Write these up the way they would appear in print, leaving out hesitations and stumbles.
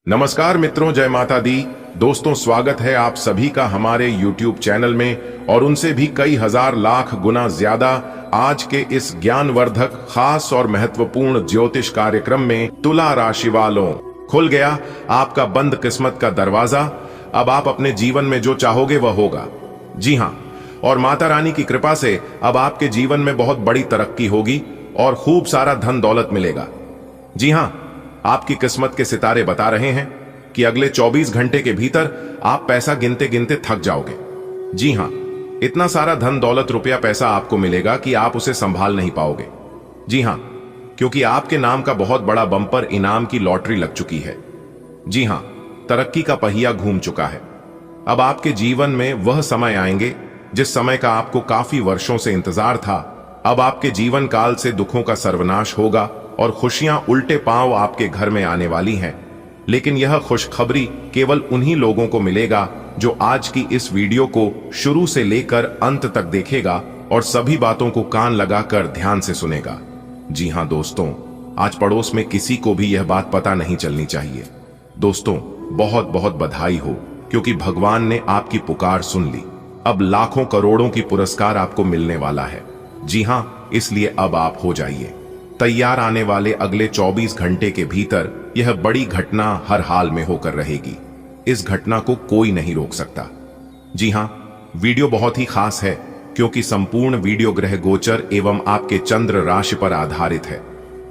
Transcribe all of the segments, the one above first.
नमस्कार मित्रों, जय माता दी। दोस्तों, स्वागत है आप सभी का हमारे YouTube चैनल में और उनसे भी कई हजार लाख गुना ज्यादा आज के इस ज्ञानवर्धक, खास और महत्वपूर्ण ज्योतिष कार्यक्रम में। तुला राशि वालों, खुल गया आपका बंद किस्मत का दरवाजा। अब आप अपने जीवन में जो चाहोगे वह होगा। जी हाँ, और माता रानी की कृपा से अब आपके जीवन में बहुत बड़ी तरक्की होगी और खूब सारा धन दौलत मिलेगा। जी हाँ, आपकी किस्मत के सितारे बता रहे हैं कि अगले 24 घंटे के भीतर आप पैसा गिनते गिनते थक जाओगे। जी हां, इतना सारा धन दौलत, रुपया, पैसा आपको मिलेगा कि आप उसे संभाल नहीं पाओगे। जी हां, क्योंकि आपके नाम का बहुत बड़ा बम्पर इनाम की लॉटरी लग चुकी है। जी हां, तरक्की का पहिया घूम चुका है। अब आपके जीवन में वह समय आएंगे जिस समय का आपको काफी वर्षों से इंतजार था। अब आपके जीवन काल से दुखों का सर्वनाश होगा और खुशियां उल्टे पांव आपके घर में आने वाली हैं। लेकिन यह खुशखबरी केवल उन्हीं लोगों को मिलेगा जो आज की इस वीडियो को शुरू से लेकर अंत तक देखेगा और सभी बातों को कान लगाकर ध्यान से सुनेगा। जी हां दोस्तों, आज पड़ोस में किसी को भी यह बात पता नहीं चलनी चाहिए। दोस्तों, बहुत बहुत बधाई हो, क्योंकि भगवान ने आपकी पुकार सुन ली। अब लाखों करोड़ों की पुरस्कार आपको मिलने वाला है। जी हां, इसलिए अब आप हो जाइए तैयार। आने वाले अगले 24 घंटे के भीतर यह बड़ी घटना हर हाल में होकर रहेगी। इस घटना को कोई नहीं रोक सकता। जी हां, वीडियो बहुत ही खास है, क्योंकि संपूर्ण वीडियो ग्रह गोचर एवं आपके चंद्र राशि पर आधारित है।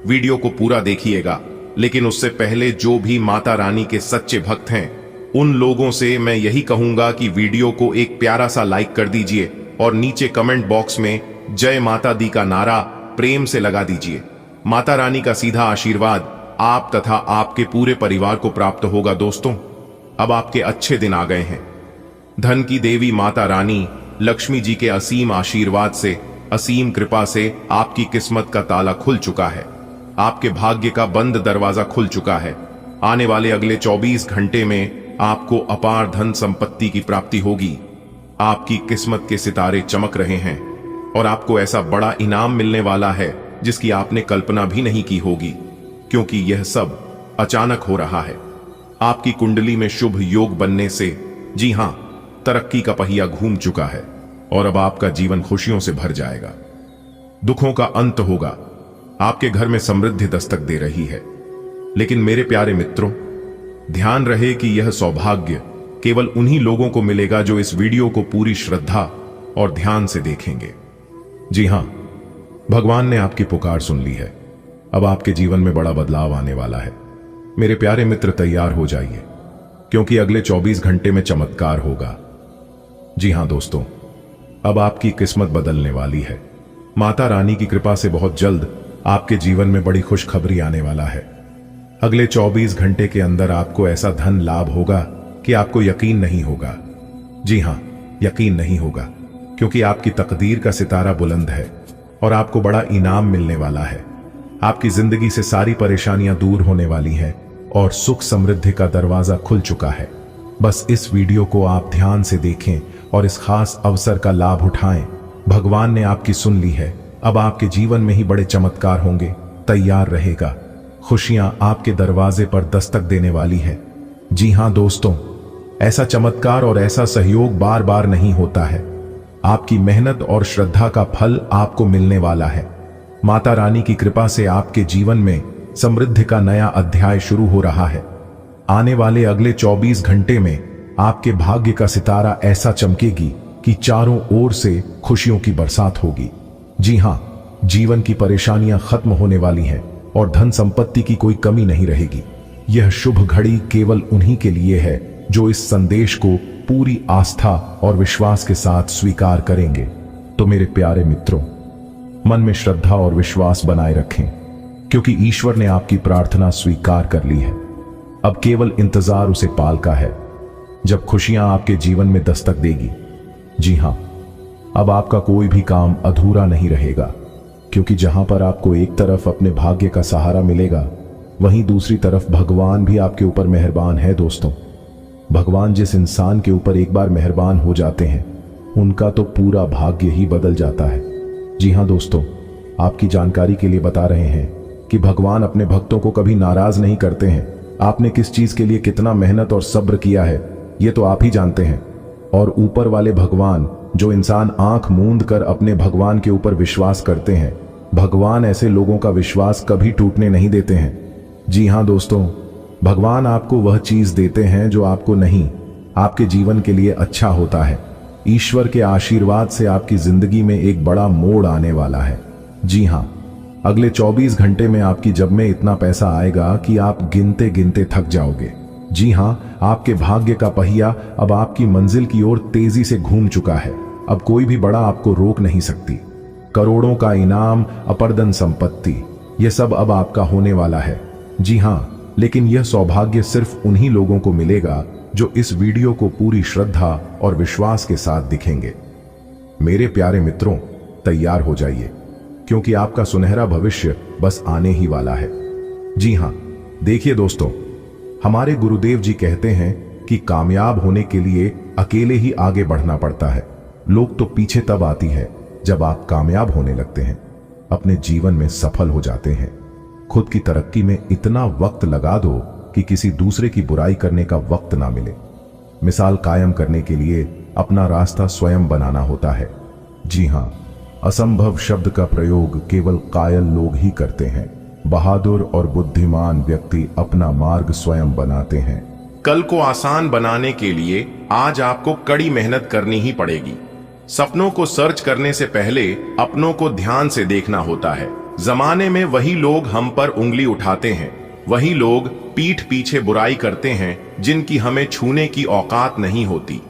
वीडियो को पूरा देखिएगा, लेकिन उससे पहले जो भी माता रानी के सच्चे भक्त हैं, उन लोगों से मैं यही कहूंगा कि वीडियो को एक प्यारा सा लाइक कर दीजिए और नीचे कमेंट बॉक्स में जय माता दी का नारा प्रेम से लगा दीजिए। माता रानी का सीधा आशीर्वाद आप तथा आपके पूरे परिवार को प्राप्त होगा। दोस्तों, अब आपके अच्छे दिन आ गए हैं। धन की देवी माता रानी लक्ष्मी जी के असीम आशीर्वाद से, असीम कृपा से आपकी किस्मत का ताला खुल चुका है। आपके भाग्य का बंद दरवाजा खुल चुका है। आने वाले अगले 24 घंटे में आपको अपार धन संपत्ति की प्राप्ति होगी। आपकी किस्मत के सितारे चमक रहे हैं और आपको ऐसा बड़ा इनाम मिलने वाला है जिसकी आपने कल्पना भी नहीं की होगी, क्योंकि यह सब अचानक हो रहा है। आपकी कुंडली में शुभ योग बनने से, जी हां, तरक्की का पहिया घूम चुका है और अब आपका जीवन खुशियों से भर जाएगा। दुखों का अंत होगा। आपके घर में समृद्धि दस्तक दे रही है। लेकिन मेरे प्यारे मित्रों, ध्यान रहे कि यह सौभाग्य केवल उन्हीं लोगों को मिलेगा जो इस वीडियो को पूरी श्रद्धा और ध्यान से देखेंगे। जी हां, भगवान ने आपकी पुकार सुन ली है। अब आपके जीवन में बड़ा बदलाव आने वाला है। मेरे प्यारे मित्र, तैयार हो जाइए, क्योंकि अगले 24 घंटे में चमत्कार होगा। जी हां दोस्तों, अब आपकी किस्मत बदलने वाली है। माता रानी की कृपा से बहुत जल्द आपके जीवन में बड़ी खुशखबरी आने वाला है। अगले 24 घंटे के अंदर आपको ऐसा धन लाभ होगा कि आपको यकीन नहीं होगा। जी हां, यकीन नहीं होगा, क्योंकि आपकी तकदीर का सितारा बुलंद है और आपको बड़ा इनाम मिलने वाला है। आपकी जिंदगी से सारी परेशानियां दूर होने वाली हैं और सुख समृद्धि का दरवाजा खुल चुका है। बस इस वीडियो को आप ध्यान से देखें और इस खास अवसर का लाभ उठाएं। भगवान ने आपकी सुन ली है। अब आपके जीवन में ही बड़े चमत्कार होंगे। तैयार रहेगा। खुशियां आपके दरवाजे पर दस्तक देने वाली है। जी हां दोस्तों, ऐसा चमत्कार और ऐसा सहयोग बार बार नहीं होता है। आपकी मेहनत और श्रद्धा का फल आपको मिलने वाला है। माता रानी की कृपा से आपके जीवन में समृद्धि का नया अध्याय शुरू हो रहा है। आने वाले अगले 24 घंटे में आपके भाग्य का सितारा ऐसा चमकेगी कि चारों ओर से खुशियों की बरसात होगी। जी हां, जीवन की परेशानियां खत्म होने वाली हैं और धन संपत्ति की कोई कमी नहीं रहेगी। यह शुभ घड़ी केवल उन्हीं के लिए है जो इस संदेश को पूरी आस्था और विश्वास के साथ स्वीकार करेंगे। तो मेरे प्यारे मित्रों, मन में श्रद्धा और विश्वास बनाए रखें, क्योंकि ईश्वर ने आपकी प्रार्थना स्वीकार कर ली है। अब केवल इंतजार उसे पाल का है, जब खुशियां आपके जीवन में दस्तक देगी। जी हां, अब आपका कोई भी काम अधूरा नहीं रहेगा, क्योंकि जहां पर आपको एक तरफ अपने भाग्य का सहारा मिलेगा, वहीं दूसरी तरफ भगवान भी आपके ऊपर मेहरबान है। दोस्तों, भगवान जिस इंसान के ऊपर एक बार मेहरबान हो जाते हैं, उनका तो पूरा भाग्य ही बदल जाता है। जी हां दोस्तों, आपकी जानकारी के लिए बता रहे हैं कि भगवान अपने भक्तों को कभी नाराज नहीं करते हैं आपने किस चीज के लिए कितना मेहनत और सब्र किया है ये तो आप ही जानते हैं। और ऊपर वाले भगवान, जो इंसान आंख मूंद कर अपने भगवान के ऊपर विश्वास करते हैं, भगवान ऐसे लोगों का विश्वास कभी टूटने नहीं देते हैं। जी हाँ दोस्तों, भगवान आपको वह चीज देते हैं जो आपको नहीं, आपके जीवन के लिए अच्छा होता है। ईश्वर के आशीर्वाद से आपकी जिंदगी में एक बड़ा मोड़ आने वाला है। जी हाँ, अगले 24 घंटे में आपकी जेब में इतना पैसा आएगा कि आप गिनते गिनते थक जाओगे। जी हाँ, आपके भाग्य का पहिया अब आपकी मंजिल की ओर तेजी से घूम चुका है। अब कोई भी बड़ा आपको रोक नहीं सकती। करोड़ों का इनाम, अपर्दन संपत्ति, यह सब अब आपका होने वाला है। जी हाँ, लेकिन यह सौभाग्य सिर्फ उन्हीं लोगों को मिलेगा जो इस वीडियो को पूरी श्रद्धा और विश्वास के साथ दिखेंगे। मेरे प्यारे मित्रों, तैयार हो जाइए, क्योंकि आपका सुनहरा भविष्य बस आने ही वाला है। जी हाँ, देखिए दोस्तों, हमारे गुरुदेव जी कहते हैं कि कामयाब होने के लिए अकेले ही आगे बढ़ना पड़ता है। लोग तो पीछे तब आती है जब आप कामयाब होने लगते हैं, अपने जीवन में सफल हो जाते हैं। खुद की तरक्की में इतना वक्त लगा दो कि किसी दूसरे की बुराई करने का वक्त ना मिले। मिसाल कायम करने के लिए अपना रास्ता स्वयं बनाना होता है। जी हाँ, असंभव शब्द का प्रयोग केवल कायल लोग ही करते हैं। बहादुर और बुद्धिमान व्यक्ति अपना मार्ग स्वयं बनाते हैं। कल को आसान बनाने के लिए आज आपको कड़ी मेहनत करनी ही पड़ेगी। सपनों को सर्च करने से पहले अपनों को ध्यान से देखना होता है। जमाने में वही लोग हम पर उंगली उठाते हैं, वही लोग पीठ पीछे बुराई करते हैं जिनकी हमें छूने की औकात नहीं होती।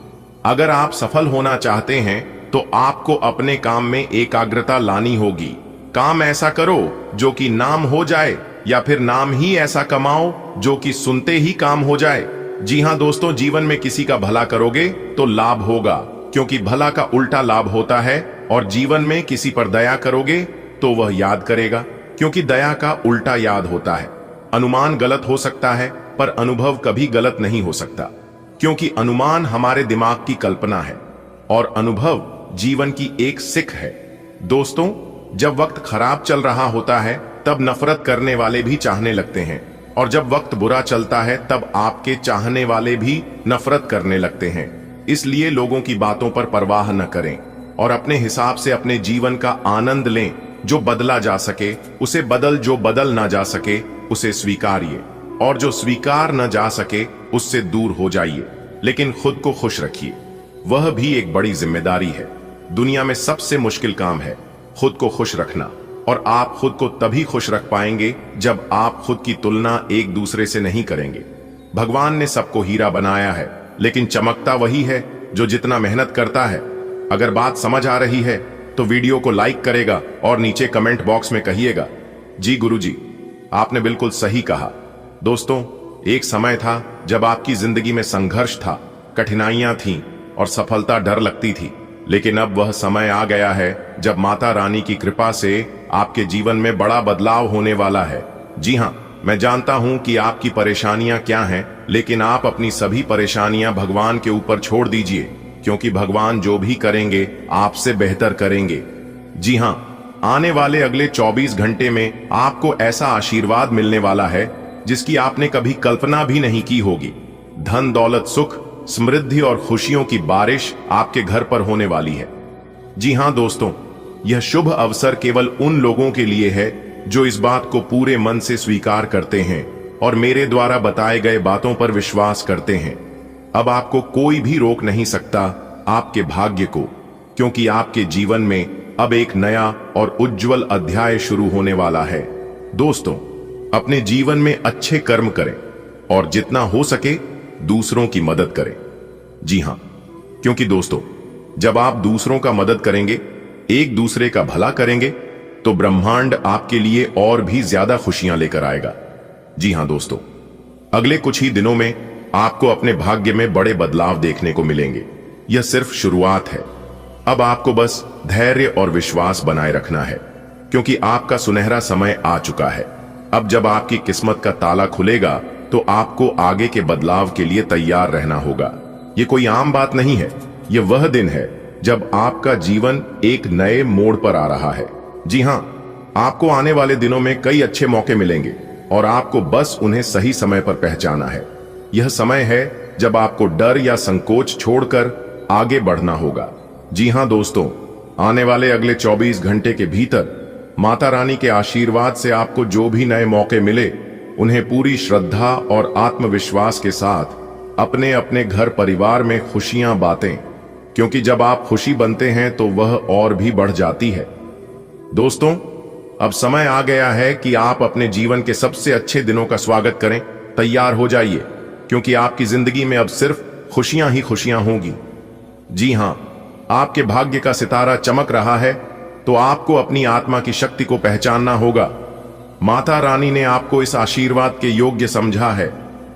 अगर आप सफल होना चाहते हैं तो आपको अपने काम में एकाग्रता लानी होगी। काम ऐसा करो जो कि नाम हो जाए, या फिर नाम ही ऐसा कमाओ जो कि सुनते ही काम हो जाए। जी हां दोस्तों, जीवन में किसी का भला करोगे तो लाभ होगा, क्योंकि भला का उल्टा लाभ होता है। और जीवन में किसी पर दया करोगे तो वह याद करेगा, क्योंकि दया का उल्टा याद होता है। अनुमान गलत हो सकता है, पर अनुभव कभी गलत नहीं हो सकता, क्योंकि अनुमान हमारे दिमाग की कल्पना है और अनुभव जीवन की एक सीख है। दोस्तों, जब वक्त खराब चल रहा होता है तब नफरत करने वाले भी चाहने लगते हैं, और जब वक्त बुरा चलता है तब आपके चाहने वाले भी नफरत करने लगते हैं। इसलिए लोगों की बातों पर परवाह न करें और अपने हिसाब से अपने जीवन का आनंद लें। जो बदला जा सके उसे बदल, जो बदल ना जा सके उसे स्वीकारिए, और जो स्वीकार न जा सके उससे दूर हो जाइए। लेकिन खुद को खुश रखिए, वह भी एक बड़ी जिम्मेदारी है। दुनिया में सबसे मुश्किल काम है खुद को खुश रखना, और आप खुद को तभी खुश रख पाएंगे जब आप खुद की तुलना एक दूसरे से नहीं करेंगे। भगवान ने सबको हीरा बनाया है, लेकिन चमकता वही है जो जितना मेहनत करता है। अगर बात समझ आ रही है तो वीडियो को लाइक करेगा और नीचे कमेंट बॉक्स में कहिएगा, जी गुरुजी, आपने बिल्कुल सही कहा। दोस्तों, एक समय था जब आपकी जिंदगी में संघर्ष था, कठिनाइयां थीं और सफलता डर लगती थी। लेकिन अब वह समय आ गया है जब माता रानी की कृपा से आपके जीवन में बड़ा बदलाव होने वाला है। जी हां, मैं जानता हूं कि आपकी परेशानियां क्या हैं, लेकिन आप अपनी सभी परेशानियां भगवान के ऊपर छोड़ दीजिए, क्योंकि भगवान जो भी करेंगे आपसे बेहतर करेंगे। जी हां, आने वाले अगले 24 घंटे में आपको ऐसा आशीर्वाद मिलने वाला है जिसकी आपने कभी कल्पना भी नहीं की होगी। धन, दौलत, सुख, समृद्धि और खुशियों की बारिश आपके घर पर होने वाली है। जी हां दोस्तों, यह शुभ अवसर केवल उन लोगों के लिए है जो इस बात को पूरे मन से स्वीकार करते हैं और मेरे द्वारा बताए गए बातों पर विश्वास करते हैं। अब आपको कोई भी रोक नहीं सकता आपके भाग्य को, क्योंकि आपके जीवन में अब एक नया और उज्जवल अध्याय शुरू होने वाला है। दोस्तों, अपने जीवन में अच्छे कर्म करें और जितना हो सके दूसरों की मदद करें। जी हां, क्योंकि दोस्तों, जब आप दूसरों का मदद करेंगे, एक दूसरे का भला करेंगे, तो ब्रह्मांड आपके लिए और भी ज्यादा खुशियां लेकर आएगा। जी हां दोस्तों, अगले कुछ ही दिनों में आपको अपने भाग्य में बड़े बदलाव देखने को मिलेंगे। यह सिर्फ शुरुआत है। अब आपको बस धैर्य और विश्वास बनाए रखना है, क्योंकि आपका सुनहरा समय आ चुका है। अब जब आपकी किस्मत का ताला खुलेगा तो आपको आगे के बदलाव के लिए तैयार रहना होगा। यह कोई आम बात नहीं है, यह वह दिन है जब आपका जीवन एक नए मोड़ पर आ रहा है। जी हां, आपको आने वाले दिनों में कई अच्छे मौके मिलेंगे। और आपको बस उन्हें सही समय पर पहचाना है। यह समय है जब आपको डर या संकोच छोड़कर आगे बढ़ना होगा। जी हां दोस्तों, आने वाले अगले 24 घंटे के भीतर माता रानी के आशीर्वाद से आपको जो भी नए मौके मिले, उन्हें पूरी श्रद्धा और आत्मविश्वास के साथ अपने अपने घर परिवार में खुशियां बांटें, क्योंकि जब आप खुशी बनते हैं तो वह और भी बढ़ जाती है। दोस्तों, अब समय आ गया है कि आप अपने जीवन के सबसे अच्छे दिनों का स्वागत करें। तैयार हो जाइए, क्योंकि आपकी जिंदगी में अब सिर्फ खुशियां ही खुशियां होंगी। जी हां, आपके भाग्य का सितारा चमक रहा है, तो आपको अपनी आत्मा की शक्ति को पहचानना होगा। माता रानी ने आपको इस आशीर्वाद के योग्य समझा है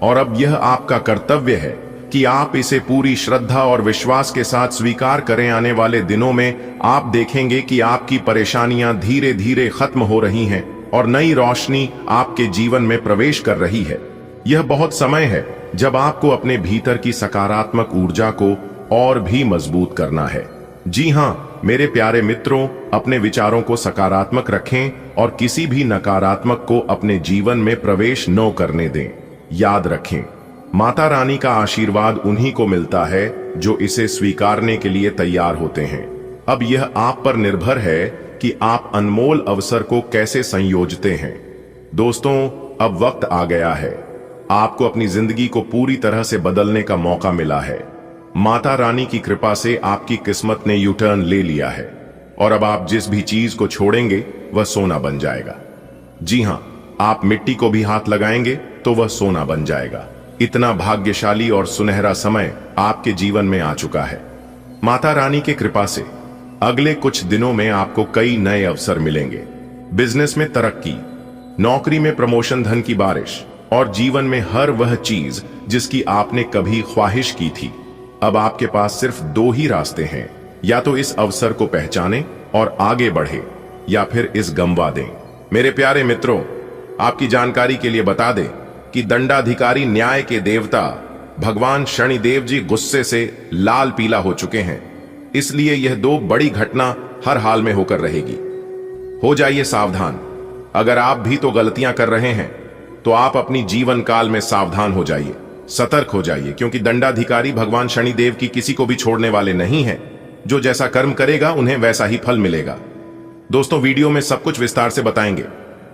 और अब यह आपका कर्तव्य है कि आप इसे पूरी श्रद्धा और विश्वास के साथ स्वीकार करें। आने वाले दिनों में आप देखेंगे कि आपकी परेशानियां धीरे धीरे खत्म हो रही हैं और नई रोशनी आपके जीवन में प्रवेश कर रही है। यह बहुत समय है जब आपको अपने भीतर की सकारात्मक ऊर्जा को और भी मजबूत करना है। जी हां मेरे प्यारे मित्रों, अपने विचारों को सकारात्मक रखें और किसी भी नकारात्मक को अपने जीवन में प्रवेश न करने दें। याद रखें, माता रानी का आशीर्वाद उन्हीं को मिलता है जो इसे स्वीकारने के लिए तैयार होते हैं। अब यह आप पर निर्भर है कि आप अनमोल अवसर को कैसे संयोजते हैं। दोस्तों, अब वक्त आ गया है, आपको अपनी जिंदगी को पूरी तरह से बदलने का मौका मिला है। माता रानी की कृपा से आपकी किस्मत ने यू टर्न ले लिया है और अब आप जिस भी चीज को छोड़ेंगे वह सोना बन जाएगा। जी हां, आप मिट्टी को भी हाथ लगाएंगे तो वह सोना बन जाएगा। इतना भाग्यशाली और सुनहरा समय आपके जीवन में आ चुका है। माता रानी की कृपा से अगले कुछ दिनों में आपको कई नए अवसर मिलेंगे। बिजनेस में तरक्की, नौकरी में प्रमोशन, धन की बारिश और जीवन में हर वह चीज जिसकी आपने कभी ख्वाहिश की थी। अब आपके पास सिर्फ दो ही रास्ते हैं, या तो इस अवसर को पहचानें और आगे बढ़े, या फिर इस गंवा दें। मेरे प्यारे मित्रों, आपकी जानकारी के लिए बता दें कि दंडाधिकारी न्याय के देवता भगवान शनिदेव जी गुस्से से लाल पीला हो चुके हैं, इसलिए यह दो बड़ी घटना हर हाल में होकर रहेगी। हो जाइए सावधान। अगर आप भी तो गलतियां कर रहे हैं तो आप अपनी जीवन काल में सावधान हो जाइए, सतर्क हो जाइए, क्योंकि दंडाधिकारी भगवान शनिदेव की किसी को भी छोड़ने वाले नहीं हैं। जो जैसा कर्म करेगा उन्हें वैसा ही फल मिलेगा। दोस्तों, वीडियो में सब कुछ विस्तार से बताएंगे।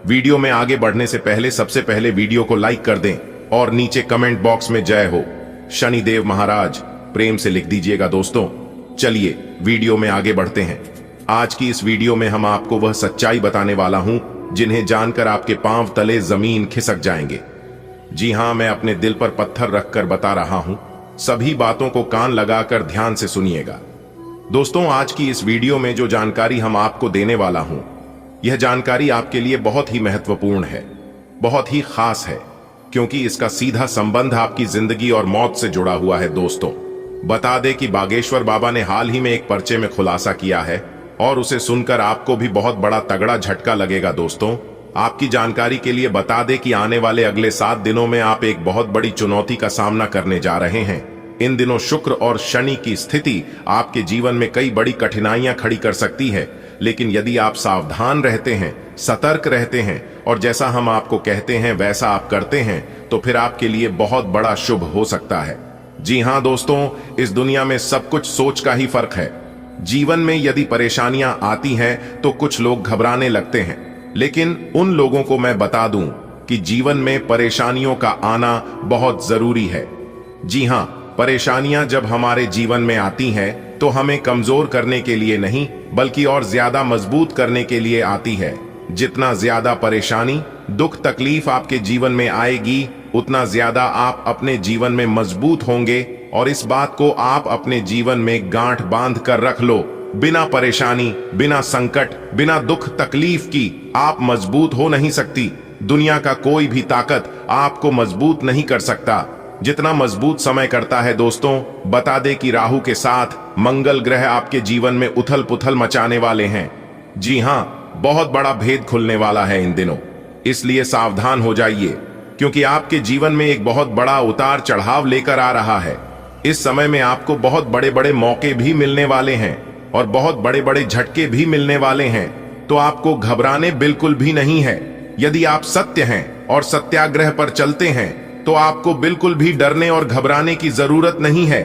वीडियो में आगे बढ़ने से पहले सबसे पहले वीडियो को लाइक कर दें और नीचे कमेंट बॉक्स में जय हो शनिदेव महाराज प्रेम से लिख दीजिएगा। दोस्तों, चलिए वीडियो में आगे बढ़ते हैं। आज की इस वीडियो में हम आपको वह सच्चाई बताने वाला हूं जिन्हें जानकर आपके पांव तले जमीन खिसक जाएंगे। जी हां, मैं अपने दिल पर पत्थर रखकर बता रहा हूं। सभी बातों को कान लगाकर ध्यान से सुनिएगा। दोस्तों, आज की इस वीडियो में जो जानकारी हम आपको देने वाला हूं, यह जानकारी आपके लिए बहुत ही महत्वपूर्ण है, बहुत ही खास है, क्योंकि इसका सीधा संबंध आपकी जिंदगी और मौत से जुड़ा हुआ है। दोस्तों, बता दें कि बागेश्वर बाबा ने हाल ही में एक पर्चे में खुलासा किया है और उसे सुनकर आपको भी बहुत बड़ा तगड़ा झटका लगेगा। दोस्तों, आपकी जानकारी के लिए बता दें कि आने वाले अगले 7 दिनों में आप एक बहुत बड़ी चुनौती का सामना करने जा रहे हैं। इन दिनों शुक्र और शनि की स्थिति आपके जीवन में कई बड़ी कठिनाइयां खड़ी कर सकती है, लेकिन यदि आप सावधान रहते हैं, सतर्क रहते हैं और जैसा हम आपको कहते हैं वैसा आप करते हैं, तो फिर आपके लिए बहुत बड़ा शुभ हो सकता है। जी हां दोस्तों, इस दुनिया में सब कुछ सोच का ही फर्क है। जीवन में यदि परेशानियां आती हैं तो कुछ लोग घबराने लगते हैं, लेकिन उन लोगों को मैं बता दूं कि जीवन में परेशानियों का आना बहुत जरूरी है। जी हां, परेशानियां जब हमारे जीवन में आती हैं तो हमें कमजोर करने के लिए नहीं, बल्कि और ज्यादा मजबूत करने के लिए आती है। जितना ज्यादा परेशानी, दुख, तकलीफ आपके जीवन में आएगी, उतना ज्यादा आप अपने जीवन में मजबूत होंगे। और इस बात को आप अपने जीवन में गांठ बांध कर रख लो। बिना परेशानी, बिना संकट, बिना दुख तकलीफ की आप मजबूत हो नहीं सकती। दुनिया का कोई भी ताकत आपको मजबूत नहीं कर सकता। जितना मजबूत समय करता है दोस्तों, बता दे कि राहु के साथ मंगल ग्रह आपके जीवन में उथल पुथल मचाने वाले हैं। जी हां, बहुत बड़ा भेद खुलने वाला है इन दिनों, इसलिए सावधान हो जाइए, क्योंकि आपके जीवन में एक बहुत बड़ा उतार चढ़ाव लेकर आ रहा है। इस समय में आपको बहुत बड़े बड़े मौके भी मिलने वाले हैं और बहुत बड़े बड़े झटके भी मिलने वाले हैं, तो आपको घबराने बिल्कुल भी नहीं है। यदि आप सत्य हैं और सत्याग्रह पर चलते हैं तो आपको बिल्कुल भी डरने और घबराने की जरूरत नहीं है,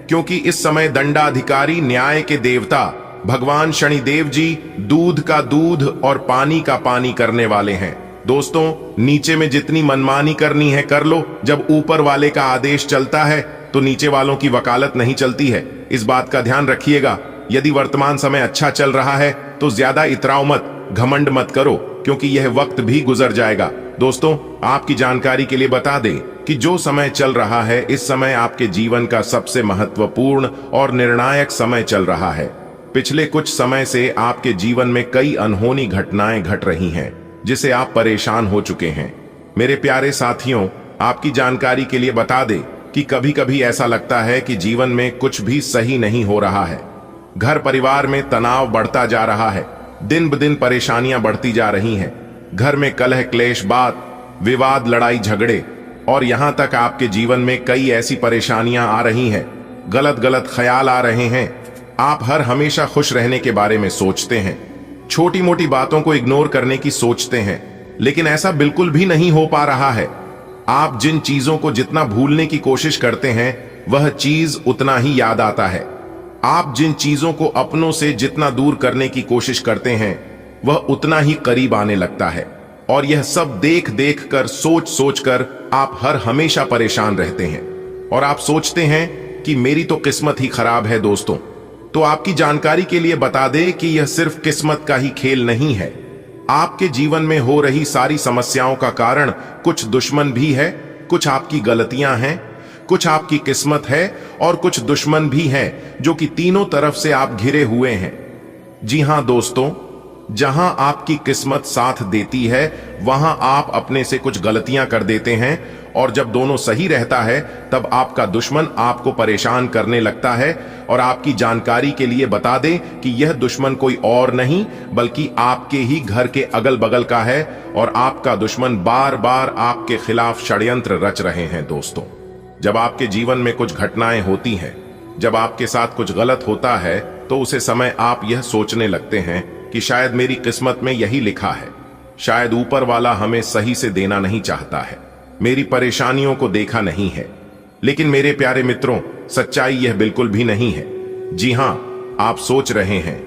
क्योंकि इस समय दंडाधिकारी न्याय के देवता भगवान शनिदेव जी दूध का दूध और पानी का पानी करने वाले हैं। दोस्तों, नीचे में जितनी मनमानी करनी है कर लो, जब ऊपर वाले का आदेश चलता है तो नीचे वालों की वकालत नहीं चलती है। इस बात का ध्यान रखिएगा। यदि वर्तमान समय अच्छा चल रहा है तो ज्यादा इतराव मत, घमंड मत करो, क्योंकि यह वक्त भी गुजर जाएगा। दोस्तों, आपकी जानकारी के लिए बता दें कि जो समय चल रहा है इस समय आपके जीवन का सबसे महत्वपूर्ण और निर्णायक समय चल रहा है। पिछले कुछ समय से आपके जीवन में कई अनहोनी घटनाएं घट रही हैं, जिसे आप परेशान हो चुके हैं। मेरे प्यारे साथियों, आपकी जानकारी के लिए बता दें कि कभी कभी ऐसा लगता है कि जीवन में कुछ भी सही नहीं हो रहा है। घर परिवार में तनाव बढ़ता जा रहा है, दिन ब दिन परेशानियां बढ़ती जा रही हैं। घर में कलह क्लेश, बात विवाद, लड़ाई झगड़े, और यहां तक आपके जीवन में कई ऐसी परेशानियां आ रही हैं, गलत गलत ख्याल आ रहे हैं। आप हर हमेशा खुश रहने के बारे में सोचते हैं, छोटी मोटी बातों को इग्नोर करने की सोचते हैं, लेकिन ऐसा बिल्कुल भी नहीं हो पा रहा है। आप जिन चीजों को जितना भूलने की कोशिश करते हैं वह चीज उतना ही याद आता है। आप जिन चीजों को अपनों से जितना दूर करने की कोशिश करते हैं वह उतना ही करीब आने लगता है। और यह सब देख देख कर, सोच सोच कर आप हर हमेशा परेशान रहते हैं और आप सोचते हैं कि मेरी तो किस्मत ही खराब है। दोस्तों, तो आपकी जानकारी के लिए बता दें कि यह सिर्फ किस्मत का ही खेल नहीं है। आपके जीवन में हो रही सारी समस्याओं का कारण कुछ दुश्मन भी है, कुछ आपकी गलतियां हैं, कुछ आपकी किस्मत है और कुछ दुश्मन भी हैं, जो कि तीनों तरफ से आप घिरे हुए हैं। जी हां दोस्तों, जहां आपकी किस्मत साथ देती है वहां आप अपने से कुछ गलतियां कर देते हैं, और जब दोनों सही रहता है तब आपका दुश्मन आपको परेशान करने लगता है। और आपकी जानकारी के लिए बता दें कि यह दुश्मन कोई और नहीं बल्कि आपके ही घर के अगल बगल का है, और आपका दुश्मन बार बार आपके खिलाफ षड्यंत्र रच रहे हैं। दोस्तों, जब आपके जीवन में कुछ घटनाएं होती हैं, जब आपके साथ कुछ गलत होता है, तो उसे समय आप यह सोचने लगते हैं कि शायद मेरी किस्मत में यही लिखा है, शायद ऊपर वाला हमें सही से देना नहीं चाहता है, मेरी परेशानियों को देखा नहीं है। लेकिन मेरे प्यारे मित्रों, सच्चाई यह बिल्कुल भी नहीं है। जी हां, आप सोच रहे हैं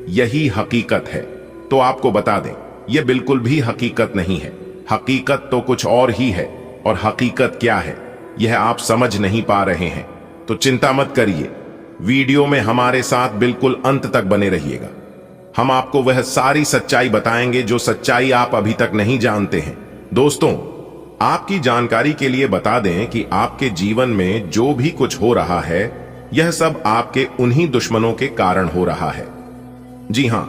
यही हकीकत है, तो आपको बता दें यह बिल्कुल भी हकीकत नहीं है। हकीकत तो कुछ और ही है, और हकीकत क्या है यह आप समझ नहीं पा रहे हैं। तो चिंता मत करिए, वीडियो में हमारे साथ बिल्कुल अंत तक बने रहिएगा। हम आपको वह सारी सच्चाई बताएंगे जो सच्चाई आप अभी तक नहीं जानते हैं। दोस्तों, आपकी जानकारी के लिए बता दें कि आपके जीवन में जो भी कुछ हो रहा है यह सब आपके उन्हीं दुश्मनों के कारण हो रहा है। जी हां,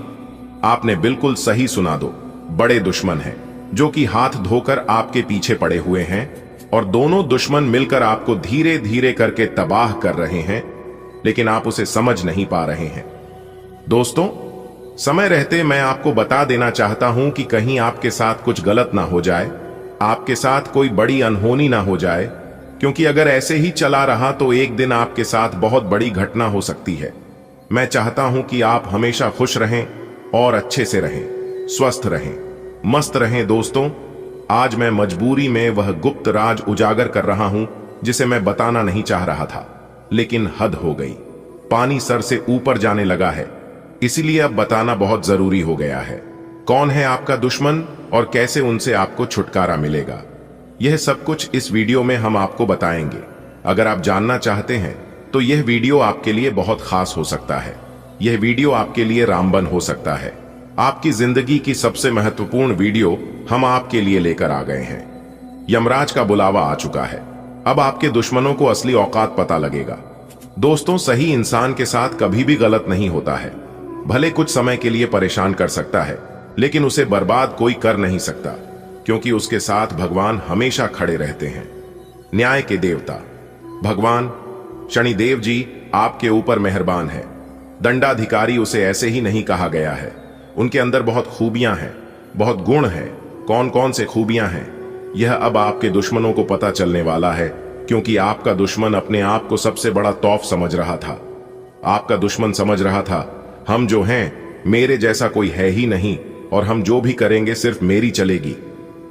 आपने बिल्कुल सही सुना। दो बड़े दुश्मन हैं जो कि हाथ धोकर आपके पीछे पड़े हुए हैं, और दोनों दुश्मन मिलकर आपको धीरे धीरे करके तबाह कर रहे हैं, लेकिन आप उसे समझ नहीं पा रहे हैं। दोस्तों, समय रहते मैं आपको बता देना चाहता हूं कि कहीं आपके साथ कुछ गलत ना हो जाए, आपके साथ कोई बड़ी अनहोनी ना हो जाए, क्योंकि अगर ऐसे ही चला रहा तो एक दिन आपके साथ बहुत बड़ी घटना हो सकती है। मैं चाहता हूं कि आप हमेशा खुश रहें और अच्छे से रहें, स्वस्थ रहें, मस्त रहें। दोस्तों, आज मैं मजबूरी में वह गुप्त राज उजागर कर रहा हूं जिसे मैं बताना नहीं चाह रहा था, लेकिन हद हो गई। पानी सर से ऊपर जाने लगा है, इसीलिए अब बताना बहुत जरूरी हो गया है। कौन है आपका दुश्मन और कैसे उनसे आपको छुटकारा मिलेगा, यह सब कुछ इस वीडियो में हम आपको बताएंगे। अगर आप जानना चाहते हैं तो यह वीडियो आपके लिए बहुत खास हो सकता है। यह वीडियो आपके लिए रामबन हो सकता है। आपकी जिंदगी की सबसे महत्वपूर्ण वीडियो हम आपके लिए लेकर आ गए हैं। यमराज का बुलावा आ चुका है। अब आपके दुश्मनों को असली औकात पता लगेगा। दोस्तों, सही इंसान के साथ कभी भी गलत नहीं होता है। भले कुछ समय के लिए परेशान कर सकता है, लेकिन उसे बर्बाद कोई कर नहीं सकता, क्योंकि उसके साथ भगवान हमेशा खड़े रहते हैं। न्याय के देवता भगवान शनिदेव जी आपके ऊपर मेहरबान है। दंडाधिकारी उसे ऐसे ही नहीं कहा गया है। उनके अंदर बहुत खूबियां हैं, बहुत गुण हैं। कौन कौन से खूबियां हैं यह अब आपके दुश्मनों को पता चलने वाला है, क्योंकि आपका दुश्मन अपने आप को सबसे बड़ा तौफ समझ रहा था। आपका दुश्मन समझ रहा था हम जो हैं मेरे जैसा कोई है ही नहीं, और हम जो भी करेंगे सिर्फ मेरी चलेगी।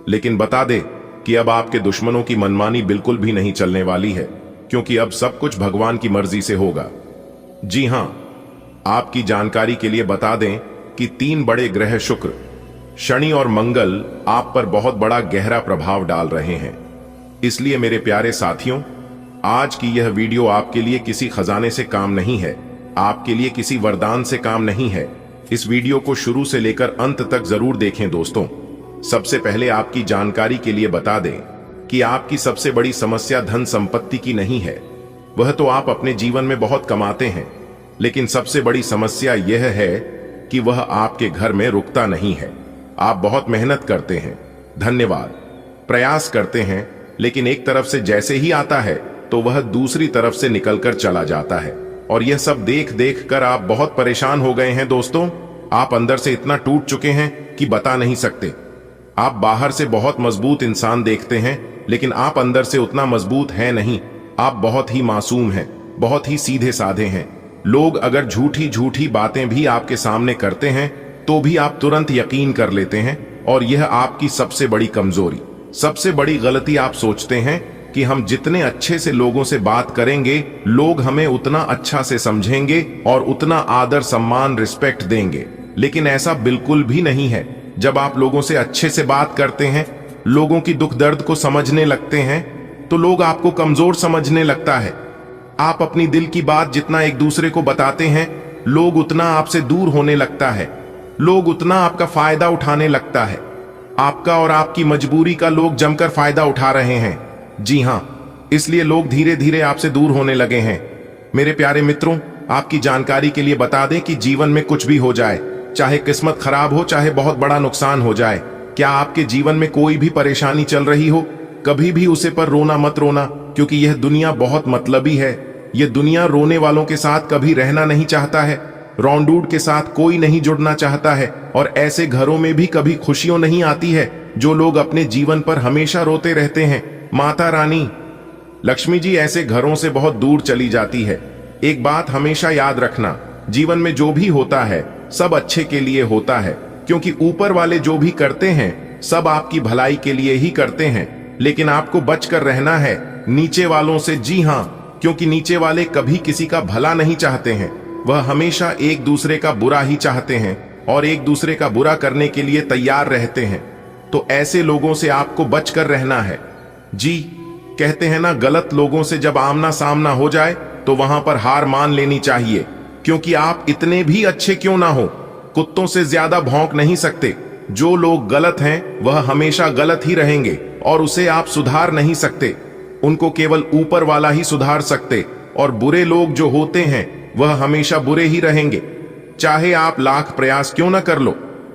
लेकिन बता दे कि अब आपके दुश्मनों की मनमानी बिल्कुल भी नहीं चलने वाली है, क्योंकि अब सब कुछ भगवान की मर्जी से होगा। जी हां, आपकी जानकारी के लिए बता दें कि 3 बड़े ग्रह शुक्र, शनि और मंगल आप पर बहुत बड़ा गहरा प्रभाव डाल रहे हैं। इसलिए मेरे प्यारे साथियों, आज की यह वीडियो आपके लिए किसी खजाने से काम नहीं है, आपके लिए किसी वरदान से काम नहीं है। इस वीडियो को शुरू से लेकर अंत तक जरूर देखें दोस्तों। सबसे पहले आपकी जानकारी के लिए बता दें कि आपकी सबसे बड़ी समस्या धन संपत्ति की नहीं है, वह तो आप अपने जीवन में बहुत कमाते हैं, लेकिन सबसे बड़ी समस्या यह है कि वह आपके घर में रुकता नहीं है। आप बहुत मेहनत करते हैं, धन्यवाद, प्रयास करते हैं, लेकिन एक तरफ से जैसे ही आता है तो वह दूसरी तरफ से निकलकर चला जाता है। और यह सब देख देख कर आप बहुत परेशान हो गए हैं दोस्तों। आप अंदर से इतना टूट चुके हैं कि बता नहीं सकते। आप बाहर से बहुत मजबूत इंसान देखते हैं, लेकिन आप अंदर से उतना मजबूत हैं नहीं। आप बहुत ही मासूम हैं, बहुत ही सीधे साधे हैं। लोग अगर झूठी झूठी बातें भी आपके सामने करते हैं तो भी आप तुरंत यकीन कर लेते हैं, और यह आपकी सबसे बड़ी कमजोरी, सबसे बड़ी गलती। आप सोचते हैं कि हम जितने अच्छे से लोगों से बात करेंगे, लोग हमें उतना अच्छा से समझेंगे और उतना आदर सम्मान रिस्पेक्ट देंगे, लेकिन ऐसा बिल्कुल भी नहीं है। जब आप लोगों से अच्छे से बात करते हैं, लोगों की दुख दर्द को समझने लगते हैं, तो लोग आपको कमजोर समझने लगता है। आप अपनी दिल की बात जितना एक दूसरे को बताते हैं, लोग उतना आपसे दूर होने लगता है, लोग उतना आपका फायदा उठाने लगता है। आपका और आपकी मजबूरी का लोग जमकर फायदा उठा रहे हैं। जी हां, इसलिए लोग धीरे धीरे आपसे दूर होने लगे हैं। मेरे प्यारे मित्रों, आपकी जानकारी के लिए बता दें कि जीवन में कुछ भी हो जाए, चाहे किस्मत खराब हो, चाहे बहुत बड़ा नुकसान हो जाए, क्या आपके जीवन में कोई भी परेशानी चल रही हो, कभी भी उसे पर रोना मत रोना, क्योंकि यह दुनिया बहुत मतलबी है। यह दुनिया रोने वालों के साथ कभी रहना नहीं चाहता है, रौंडूड के साथ कोई नहीं जुड़ना चाहता है, और ऐसे घरों में भी कभी खुशियों नहीं आती है जो लोग अपने जीवन पर हमेशा रोते रहते हैं। माता रानी लक्ष्मी जी ऐसे घरों से बहुत दूर चली जाती है। एक बात हमेशा याद रखना, जीवन में जो भी होता है सब अच्छे के लिए होता है, क्योंकि ऊपर वाले जो भी करते हैं सब आपकी भलाई के लिए ही करते हैं। लेकिन आपको बचकर रहना है नीचे वालों से। जी हां, क्योंकि नीचे वाले कभी किसी का भला नहीं चाहते हैं, वह हमेशा एक दूसरे का बुरा ही चाहते हैं और एक दूसरे का बुरा करने के लिए तैयार रहते हैं। तो ऐसे लोगों से आपको बचकर रहना है। जी, कहते हैं ना, गलत लोगों से जब आमना सामना हो जाए तो वहां पर हार मान लेनी चाहिए, क्योंकि आप इतने भी अच्छे क्यों ना हो, कुत्तों से ज्यादा भौंक नहीं सकते। जो लोग गलत हैं वह हमेशा गलत ही रहेंगे और उसे आप सुधार नहीं सकते। उनको केवल ऊपर वाला ही सुधार सकते, और बुरे लोग जो होते हैं वह हमेशा बुरे ही रहेंगे, चाहे आप लाख प्रयास क्यों ना कर लो।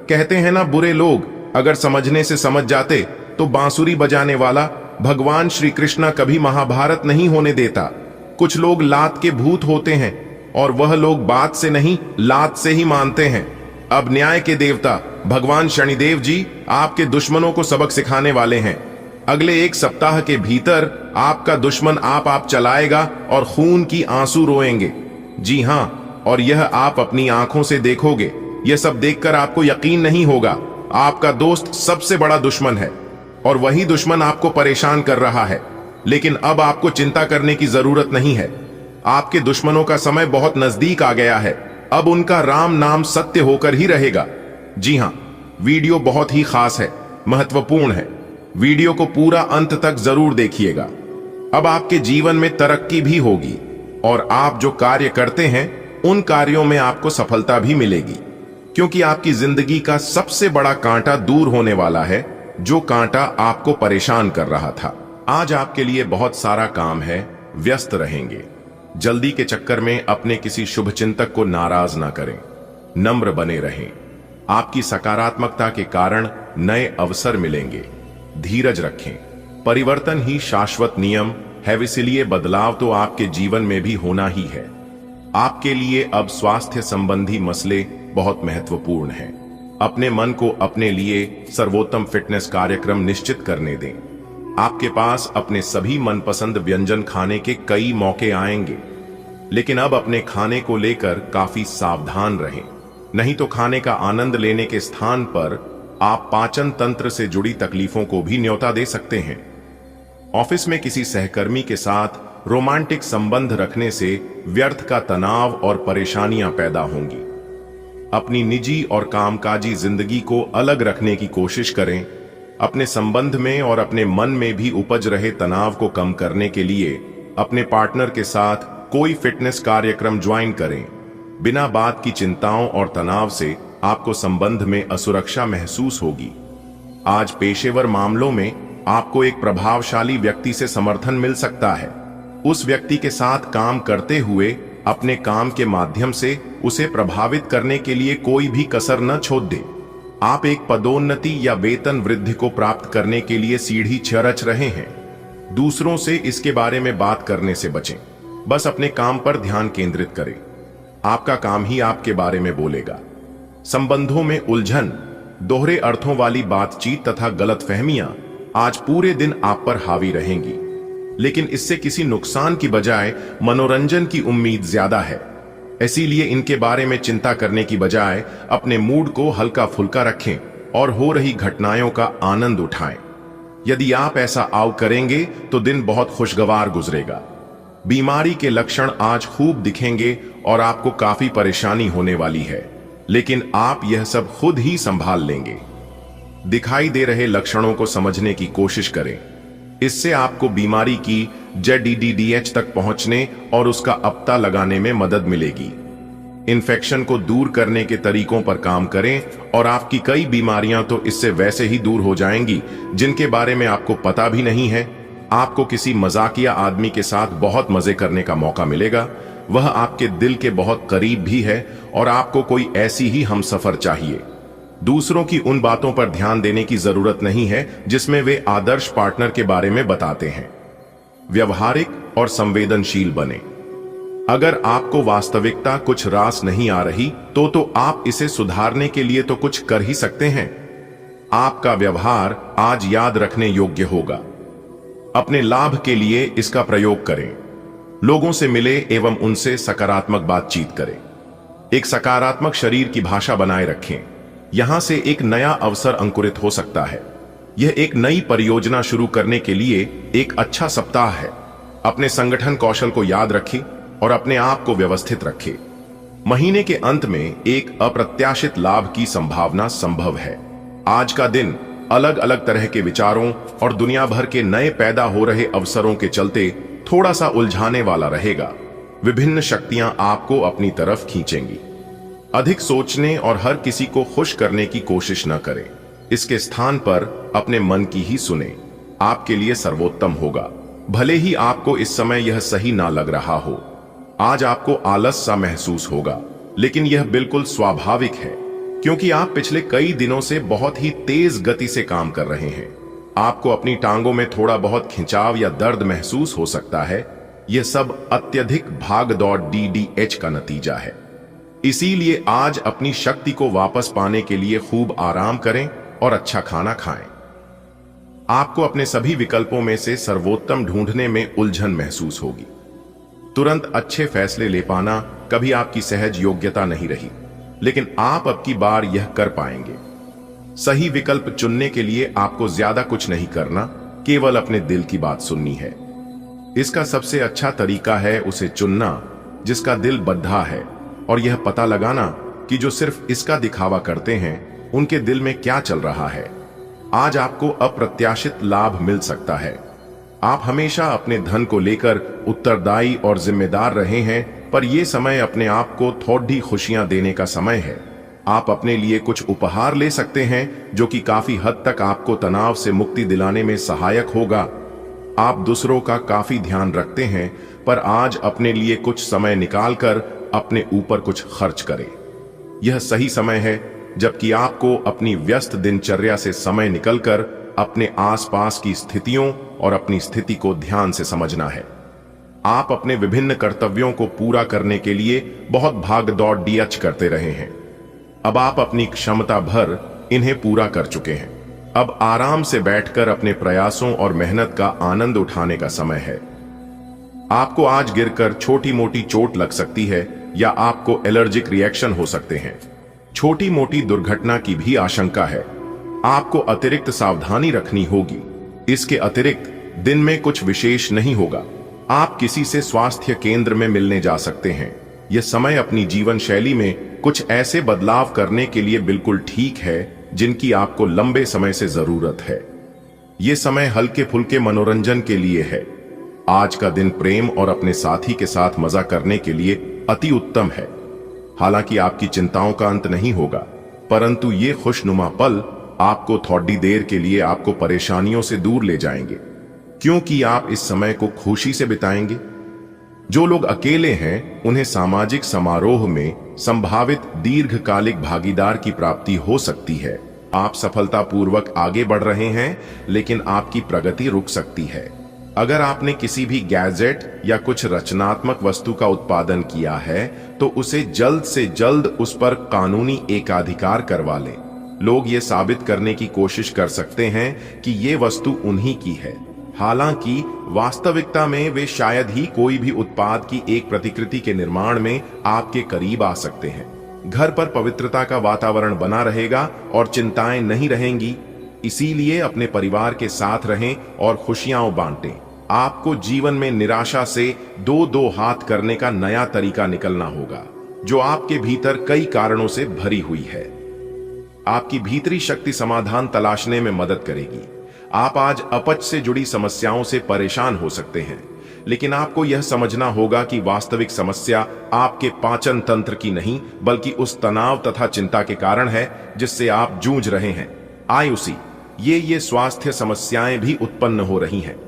कहते हैं ना, बुरे लोग अगर समझने से समझ जाते तो बांसुरी बजाने वाला भगवान श्री कृष्ण कभी महाभारत नहीं होने देता। कुछ लोग लात के भूत होते हैं और वह लोग बात से नहीं लात से ही मानते हैं। अब न्याय के देवता भगवान शनिदेव जी आपके दुश्मनों को सबक सिखाने वाले हैं। अगले 1 सप्ताह के भीतर आपका दुश्मन आप चलाएगा और खून की आंसू रोएंगे। जी हां, और यह आप अपनी आंखों से देखोगे। यह सब देखकर आपको यकीन नहीं होगा। आपका दोस्त सबसे बड़ा दुश्मन है और वही दुश्मन आपको परेशान कर रहा है। लेकिन अब आपको चिंता करने की जरूरत नहीं है। आपके दुश्मनों का समय बहुत नजदीक आ गया है। अब उनका राम नाम सत्य होकर ही रहेगा। जी हां, वीडियो बहुत ही खास है, महत्वपूर्ण है। वीडियो को पूरा अंत तक जरूर देखिएगा। अब आपके जीवन में तरक्की भी होगी और आप जो कार्य करते हैं उन कार्यों में आपको सफलता भी मिलेगी, क्योंकि आपकी जिंदगी का सबसे बड़ा कांटा दूर होने वाला है, जो कांटा आपको परेशान कर रहा था। आज आपके लिए बहुत सारा काम है, व्यस्त रहेंगे। जल्दी के चक्कर में अपने किसी शुभ चिंतक को नाराज ना करें, नम्र बने रहें। आपकी सकारात्मकता के कारण नए अवसर मिलेंगे। धीरज रखें, परिवर्तन ही शाश्वत नियम है, इसलिए बदलाव तो आपके जीवन में भी होना ही है। आपके लिए अब स्वास्थ्य संबंधी मसले बहुत महत्वपूर्ण हैं। अपने मन को अपने लिए सर्वोत्तम फिटनेस कार्यक्रम निश्चित करने दें। आपके पास अपने सभी मनपसंद व्यंजन खाने के कई मौके आएंगे, लेकिन अब अपने खाने को लेकर काफी सावधान रहें, नहीं तो खाने का आनंद लेने के स्थान पर आप पाचन तंत्र से जुड़ी तकलीफों को भी न्योता दे सकते हैं। ऑफिस में किसी सहकर्मी के साथ रोमांटिक संबंध रखने से व्यर्थ का तनाव और परेशानियां पैदा होंगी। अपनी निजी और कामकाजी जिंदगी को अलग रखने की कोशिश करें। अपने संबंध में और अपने मन में भी उपज रहे तनाव को कम करने के लिए अपने पार्टनर के साथ कोई फिटनेस कार्यक्रम ज्वाइन करें। बिना बात की चिंताओं और तनाव से आपको संबंध में असुरक्षा महसूस होगी। आज पेशेवर मामलों में आपको एक प्रभावशाली व्यक्ति से समर्थन मिल सकता है। उस व्यक्ति के साथ काम करते हुए अपने काम के माध्यम से उसे प्रभावित करने के लिए कोई भी कसर न छोड़ दे। आप एक पदोन्नति या वेतन वृद्धि को प्राप्त करने के लिए सीढ़ी चरच रहे हैं। दूसरों से इसके बारे में बात करने से बचें। बस अपने काम पर ध्यान केंद्रित करें। आपका काम ही आपके बारे में बोलेगा। संबंधों में उलझन, दोहरे अर्थों वाली बातचीत तथा गलतफहमियां आज पूरे दिन आप पर हावी रहेंगी, लेकिन इससे किसी नुकसान की बजाय मनोरंजन की उम्मीद ज्यादा है। इसीलिए इनके बारे में चिंता करने की बजाय अपने मूड को हल्का फुल्का रखें और हो रही घटनाओं का आनंद उठाएं। यदि आप ऐसा आव करेंगे तो दिन बहुत खुशगवार गुजरेगा। बीमारी के लक्षण आज खूब दिखेंगे और आपको काफी परेशानी होने वाली है, लेकिन आप यह सब खुद ही संभाल लेंगे। दिखाई दे रहे लक्षणों को समझने की कोशिश करें। इससे आपको बीमारी की ZDDDH तक पहुंचने और उसका अपता लगाने में मदद मिलेगी। इन्फेक्शन को दूर करने के तरीकों पर काम करें और आपकी कई बीमारियां तो इससे वैसे ही दूर हो जाएंगी जिनके बारे में आपको पता भी नहीं है। आपको किसी मजाकिया आदमी के साथ बहुत मजे करने का मौका मिलेगा। वह आपके दिल के बहुत करीब भी है और आपको कोई ऐसी ही हमसफर चाहिए। दूसरों की उन बातों पर ध्यान देने की जरूरत नहीं है जिसमें वे आदर्श पार्टनर के बारे में बताते हैं। व्यवहारिक और संवेदनशील बने। अगर आपको वास्तविकता कुछ रास नहीं आ रही तो आप इसे सुधारने के लिए तो कुछ कर ही सकते हैं। आपका व्यवहार आज याद रखने योग्य होगा। अपने लाभ के लिए इसका प्रयोग करें। लोगों से मिले एवं उनसे सकारात्मक बातचीत करें। एक सकारात्मक शरीर की भाषा बनाए रखें। यहां से एक नया अवसर अंकुरित हो सकता है। यह एक नई परियोजना शुरू करने के लिए एक अच्छा सप्ताह है। अपने संगठन कौशल को याद रखें और अपने आप को व्यवस्थित रखें। महीने के अंत में एक अप्रत्याशित लाभ की संभावना संभव है। आज का दिन अलग अलग तरह के विचारों और दुनिया भर के नए पैदा हो रहे अवसरों के चलते थोड़ा सा उलझाने वाला रहेगा। विभिन्न शक्तियां आपको अपनी तरफ खींचेंगी। अधिक सोचने और हर किसी को खुश करने की कोशिश न करें। इसके स्थान पर अपने मन की ही सुने। आपके लिए सर्वोत्तम होगा। भले ही आपको इस समय यह सही ना लग रहा हो। आज आपको आलस सा महसूस होगा, लेकिन यह बिल्कुल स्वाभाविक है क्योंकि आप पिछले कई दिनों से बहुत ही तेज गति से काम कर रहे हैं। आपको अपनी टांगों में थोड़ा बहुत खिंचाव या दर्द महसूस हो सकता है। यह सब अत्यधिक भाग दौड़ DDH का नतीजा है। इसीलिए आज अपनी शक्ति को वापस पाने के लिए खूब आराम करें और अच्छा खाना खाएं। आपको अपने सभी विकल्पों में से सर्वोत्तम ढूंढने में उलझन महसूस होगी। तुरंत अच्छे फैसले ले पाना कभी आपकी सहज योग्यता नहीं रही, लेकिन आप अब की बार यह कर पाएंगे। सही विकल्प चुनने के लिए आपको ज्यादा कुछ नहीं करना, केवल अपने दिल की बात सुननी है। इसका सबसे अच्छा तरीका है उसे चुनना जिसका दिल बद्धा है और यह पता लगाना कि जो सिर्फ इसका दिखावा करते हैं उनके दिल में क्या चल रहा है। आज आपको अप्रत्याशित लाभ मिल सकता है। आप हमेशा अपने धन को लेकर उत्तरदायी और जिम्मेदार रहे हैं, पर यह समय अपने आप को थोड़ी खुशियां देने का समय है। आप अपने लिए कुछ उपहार ले सकते हैं जो कि काफी हद तक आपको तनाव से मुक्ति दिलाने में सहायक होगा। आप दूसरों का काफी ध्यान रखते हैं, पर आज अपने लिए कुछ समय निकालकर अपने ऊपर कुछ खर्च करें। यह सही समय है जबकि आपको अपनी व्यस्त दिनचर्या से समय निकलकर अपने आसपास की स्थितियों और अपनी स्थिति को ध्यान से समझना है। आप अपने विभिन्न कर्तव्यों को पूरा करने के लिए बहुत भाग दौड़ DH करते रहे हैं। अब आप अपनी क्षमता भर इन्हें पूरा कर चुके हैं। अब आराम से बैठकर अपने प्रयासों और मेहनत का आनंद उठाने का समय है। आपको आज गिरकर छोटी मोटी चोट लग सकती है या आपको एलर्जिक रिएक्शन हो सकते हैं। छोटी मोटी दुर्घटना की भी आशंका है। आपको अतिरिक्त सावधानी रखनी होगी। इसके अतिरिक्त दिन में कुछ विशेष नहीं होगा। आप किसी से स्वास्थ्य केंद्र में मिलने जा सकते हैं। यह समय अपनी जीवन शैली में कुछ ऐसे बदलाव करने के लिए बिल्कुल ठीक है जिनकी आपको लंबे समय से जरूरत है। यह समय हल्के फुल्के मनोरंजन के लिए है। आज का दिन प्रेम और अपने साथी के साथ मजा करने के लिए अति उत्तम है। हालांकि आपकी चिंताओं का अंत नहीं होगा, परंतु ये खुशनुमा पल आपको थोड़ी देर के लिए आपको परेशानियों से दूर ले जाएंगे, क्योंकि आप इस समय को खुशी से बिताएंगे। जो लोग अकेले हैं उन्हें सामाजिक समारोह में संभावित दीर्घकालिक भागीदार की प्राप्ति हो सकती है। आप सफलतापूर्वक आगे बढ़ रहे हैं, लेकिन आपकी प्रगति रुक सकती है। अगर आपने किसी भी गैजेट या कुछ रचनात्मक वस्तु का उत्पादन किया है तो उसे जल्द से जल्द उस पर कानूनी एकाधिकार करवा लें। लोग ये साबित करने की कोशिश कर सकते हैं कि ये वस्तु उन्हीं की है, हालांकि वास्तविकता में वे शायद ही कोई भी उत्पाद की एक प्रतिकृति के निर्माण में आपके करीब आ सकते हैं। घर पर पवित्रता का वातावरण बना रहेगा और चिंताएं नहीं रहेंगी। इसीलिए अपने परिवार के साथ रहें और खुशियां बांटें। आपको जीवन में निराशा से दो हाथ करने का नया तरीका निकलना होगा, जो आपके भीतर कई कारणों से भरी हुई है। आपकी भीतरी शक्ति समाधान तलाशने में मदद करेगी। आप आज अपच से जुड़ी समस्याओं से परेशान हो सकते हैं, लेकिन आपको यह समझना होगा कि वास्तविक समस्या आपके पाचन तंत्र की नहीं, बल्कि उस तनाव तथा चिंता के कारण है जिससे आप जूझ रहे हैं। आयुषी ये स्वास्थ्य समस्याएं भी उत्पन्न हो रही हैं।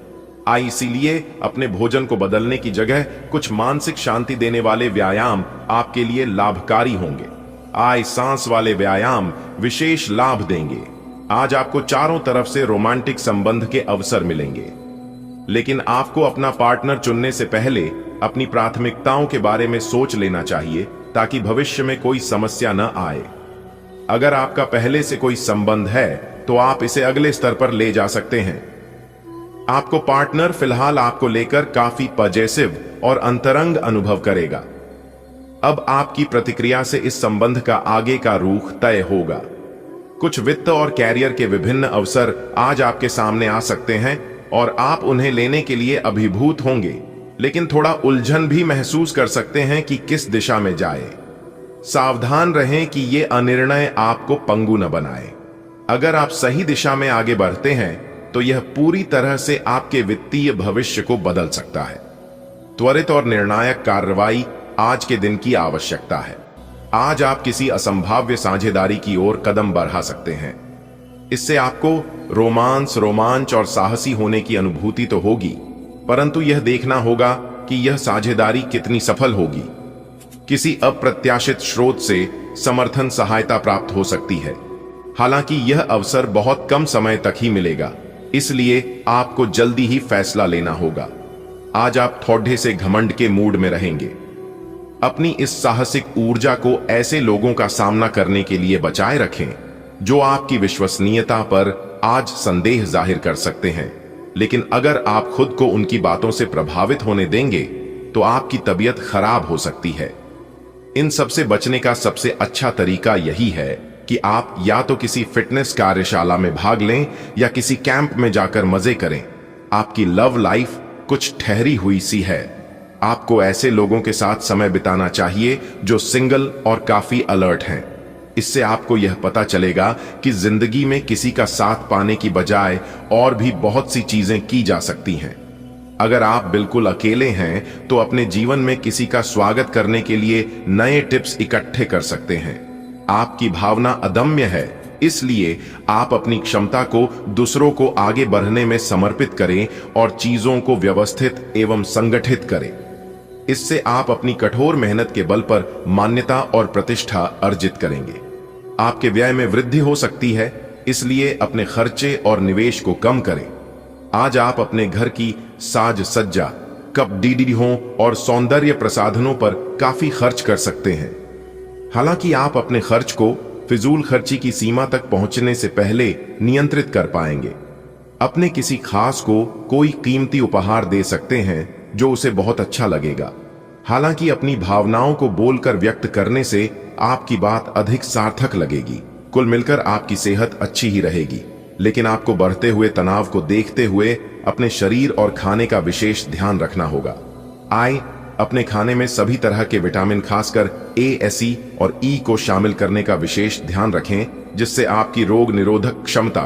इसीलिए अपने भोजन को बदलने की जगह कुछ मानसिक शांति देने वाले व्यायाम आपके लिए लाभकारी होंगे। सांस वाले व्यायाम विशेष लाभ देंगे। आज आपको चारों तरफ से रोमांटिक संबंध के अवसर मिलेंगे, लेकिन आपको अपना पार्टनर चुनने से पहले अपनी प्राथमिकताओं के बारे में सोच लेना चाहिए, ताकि भविष्य में कोई समस्या न आए। अगर आपका पहले से कोई संबंध है तो आप इसे अगले स्तर पर ले जा सकते हैं। आपको पार्टनर फिलहाल आपको लेकर काफी पॉजिटिव और अंतरंग अनुभव करेगा। अब आपकी प्रतिक्रिया से इस संबंध का आगे का रुख तय होगा। कुछ वित्त और कैरियर के विभिन्न अवसर आज आपके सामने आ सकते हैं और आप उन्हें लेने के लिए अभिभूत होंगे, लेकिन थोड़ा उलझन भी महसूस कर सकते हैं कि किस दिशा में जाए। सावधान रहें कि ये अनिर्णय आपको पंगु न बनाए। अगर आप सही दिशा में आगे बढ़ते हैं तो यह पूरी तरह से आपके वित्तीय भविष्य को बदल सकता है। त्वरित और निर्णायक कार्रवाई आज के दिन की आवश्यकता है। आज आप किसी असंभाव्य साझेदारी की ओर कदम बढ़ा सकते हैं। इससे आपको रोमांच और साहसी होने की अनुभूति तो होगी, परंतु यह देखना होगा कि यह साझेदारी कितनी सफल होगी। किसी अप्रत्याशित स्रोत से समर्थन सहायता प्राप्त हो सकती है, हालांकि यह अवसर बहुत कम समय तक ही मिलेगा, इसलिए आपको जल्दी ही फैसला लेना होगा। आज आप थोड़े से घमंड के मूड में रहेंगे। अपनी इस साहसिक ऊर्जा को ऐसे लोगों का सामना करने के लिए बचाए रखें जो आपकी विश्वसनीयता पर आज संदेह जाहिर कर सकते हैं, लेकिन अगर आप खुद को उनकी बातों से प्रभावित होने देंगे तो आपकी तबीयत खराब हो सकती है। इन सब से बचने का सबसे अच्छा तरीका यही है कि आप या तो किसी फिटनेस कार्यशाला में भाग लें या किसी कैंप में जाकर मजे करें। आपकी लव लाइफ कुछ ठहरी हुई सी है। आपको ऐसे लोगों के साथ समय बिताना चाहिए जो सिंगल और काफी अलर्ट हैं। इससे आपको यह पता चलेगा कि जिंदगी में किसी का साथ पाने की बजाय और भी बहुत सी चीजें की जा सकती हैं। अगर आप बिल्कुल अकेले हैं तो अपने जीवन में किसी का स्वागत करने के लिए नए टिप्स इकट्ठे कर सकते हैं। आपकी भावना अदम्य है, इसलिए आप अपनी क्षमता को दूसरों को आगे बढ़ने में समर्पित करें और चीजों को व्यवस्थित एवं संगठित करें। इससे आप अपनी कठोर मेहनत के बल पर मान्यता और प्रतिष्ठा अर्जित करेंगे। आपके व्यय में वृद्धि हो सकती है, इसलिए अपने खर्चे और निवेश को कम करें। आज आप अपने घर की साज सज्जा, कप डीडीहों और सौंदर्य प्रसाधनों पर काफी खर्च कर सकते हैं। हालांकि आप अपने खर्च को फिजूल खर्ची की सीमा तक पहुंचने से पहले नियंत्रित कर पाएंगे। अपने किसी खास को कोई कीमती उपहार दे सकते हैं जो उसे बहुत अच्छा लगेगा। हालांकि अपनी भावनाओं को बोलकर व्यक्त करने से आपकी बात अधिक सार्थक लगेगी। कुल मिलकर आपकी सेहत अच्छी ही रहेगी, लेकिन आपको बढ़ते हुए तनाव को देखते हुए अपने शरीर और खाने का विशेष ध्यान रखना होगा। अपने खाने में सभी तरह के विटामिन खासकर A, C और E को शामिल करने का विशेष ध्यान रखें, जिससे आपकी रोग निरोधक क्षमता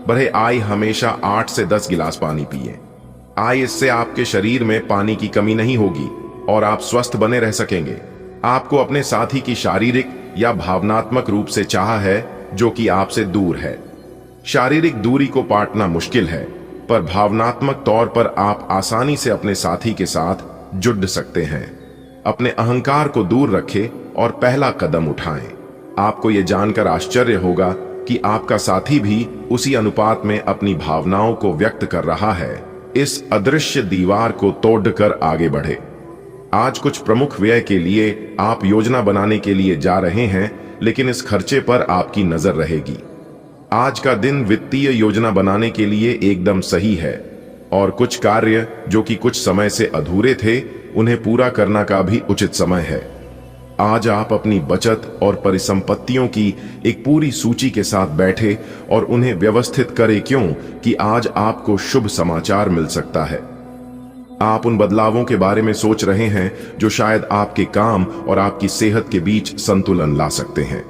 बढ़े। हमेशा 8 से 10 गिलास पानी पिए। इससे आपके शरीर में पानी की कमी नहीं होगी और आप स्वस्थ बने रह सकेंगे। आपको अपने साथी की शारीरिक या भावनात्मक रूप से चाह है जो कि आपसे दूर है। शारीरिक दूरी को पाटना मुश्किल है, पर भावनात्मक तौर पर आप आसानी से अपने साथी के साथ जुड़ सकते हैं। अपने अहंकार को दूर रखें और पहला कदम उठाएं। आपको यह जानकर आश्चर्य होगा कि आपका साथी भी उसी अनुपात में अपनी भावनाओं को व्यक्त कर रहा है। इस अदृश्य दीवार को तोड़कर आगे बढ़े। आज कुछ प्रमुख व्यय के लिए आप योजना बनाने के लिए जा रहे हैं, लेकिन इस खर्चे पर आपकी नजर रहेगी। आज का दिन वित्तीय योजना बनाने के लिए एकदम सही है और कुछ कार्य जो कि कुछ समय से अधूरे थे, उन्हें पूरा करना का भी उचित समय है। आज आप अपनी बचत और परिसंपत्तियों की एक पूरी सूची के साथ बैठे और उन्हें व्यवस्थित करें, क्यों कि आज आपको शुभ समाचार मिल सकता है। आप उन बदलावों के बारे में सोच रहे हैं जो शायद आपके काम और आपकी सेहत के बीच संतुलन ला सकते हैं।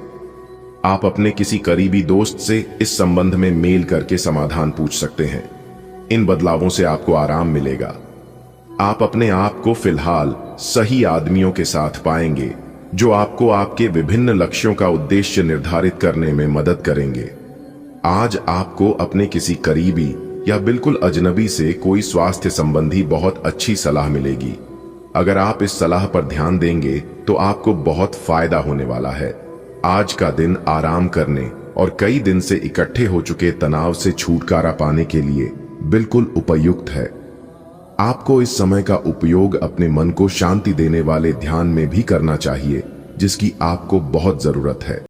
आप अपने किसी करीबी दोस्त से इस संबंध में मेल करके समाधान पूछ सकते हैं। इन बदलावों से आपको आराम मिलेगा। आप अपने आप को फिलहाल सही आदमियों के साथ पाएंगे जो आपको आपके विभिन्न लक्ष्यों का उद्देश्य निर्धारित करने में मदद करेंगे। आज आपको अपने किसी करीबी या बिल्कुल अजनबी से कोई स्वास्थ्य संबंधी बहुत अच्छी सलाह मिलेगी। अगर आप इस सलाह पर ध्यान देंगे तो आपको बहुत फायदा होने वाला है। आज का दिन आराम करने और कई दिन से इकट्ठे हो चुके तनाव से छुटकारा पाने के लिए बिल्कुल उपयुक्त है। आपको इस समय का उपयोग अपने मन को शांति देने वाले ध्यान में भी करना चाहिए, जिसकी आपको बहुत जरूरत है।